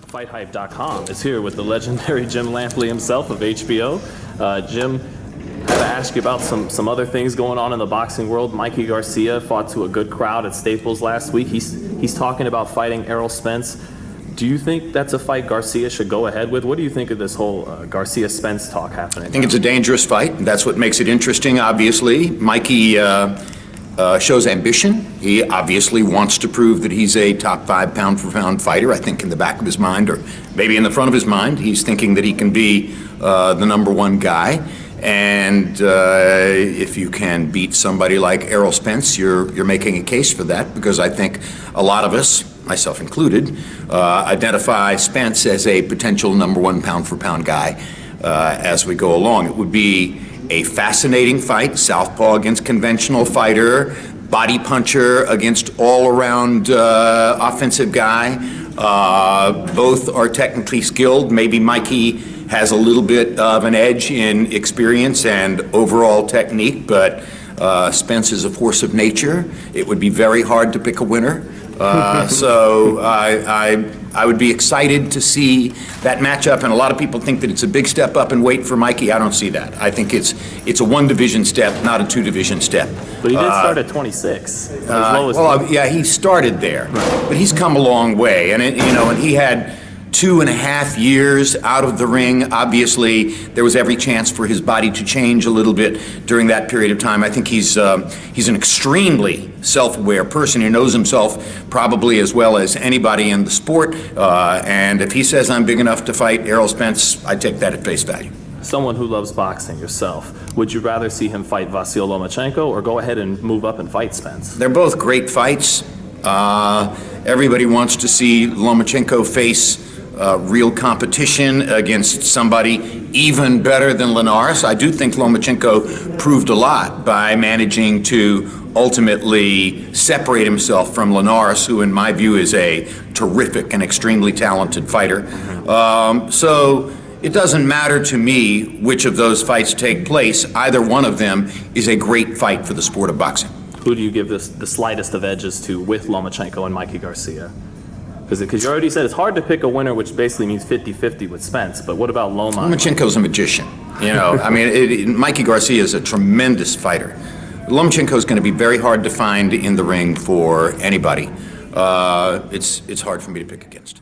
FightHype.com is here with the legendary Jim Lampley himself of HBO. Jim, I had to ask you about some other things going on in the boxing world. Mikey Garcia fought to a good crowd at Staples last week. He's talking about fighting Errol Spence. Do you think that's a fight Garcia should go ahead with? What do you think of this whole Garcia-Spence talk happening? I think it's a dangerous fight. That's what makes it interesting, obviously. Mikey shows ambition. He obviously wants to prove that he's a top 5 pound-for-pound fighter. I think in the back of his mind, or maybe in the front of his mind, he's thinking that he can be the #1 guy. And if you can beat somebody like Errol Spence, you're making a case for that, because I think a lot of us, myself included, identify Spence as a potential #1 pound-for-pound guy as we go along. It would be a fascinating fight, southpaw against conventional fighter, body puncher against all-around offensive guy. Both are technically skilled. Maybe Mikey has a little bit of an edge in experience and overall technique, but Spence is a force of nature. It would be very hard to pick a winner. So I would be excited to see that matchup, and a lot of people think that it's a big step up in weight for Mikey. I don't see that. I think it's a 1-division step, not a 2-division step. But he did start at 26. As low as yeah, he started there, but he's come a long way, and and he had 2.5 years out of the ring. Obviously, there was every chance for his body to change a little bit during that period of time. I think he's an extremely self-aware person. He knows himself probably as well as anybody in the sport. And if he says, "I'm big enough to fight Errol Spence," I take that at face value. Someone who loves boxing yourself, would you rather see him fight Vasyl Lomachenko or go ahead and move up and fight Spence? They're both great fights. Everybody wants to see Lomachenko face real competition against somebody even better than Linares. I do think Lomachenko proved a lot by managing to ultimately separate himself from Linares, who in my view is a terrific and extremely talented fighter. So it doesn't matter to me which of those fights take place. Either one of them is a great fight for the sport of boxing. Who do you give the slightest of edges to with Lomachenko and Mikey Garcia? Because you already said it's hard to pick a winner, which basically means 50-50 with Spence. But what about Loma? Lomachenko's a magician. I mean, Mikey Garcia is a tremendous fighter. Lomachenko's going to be very hard to find in the ring for anybody. It's hard for me to pick against.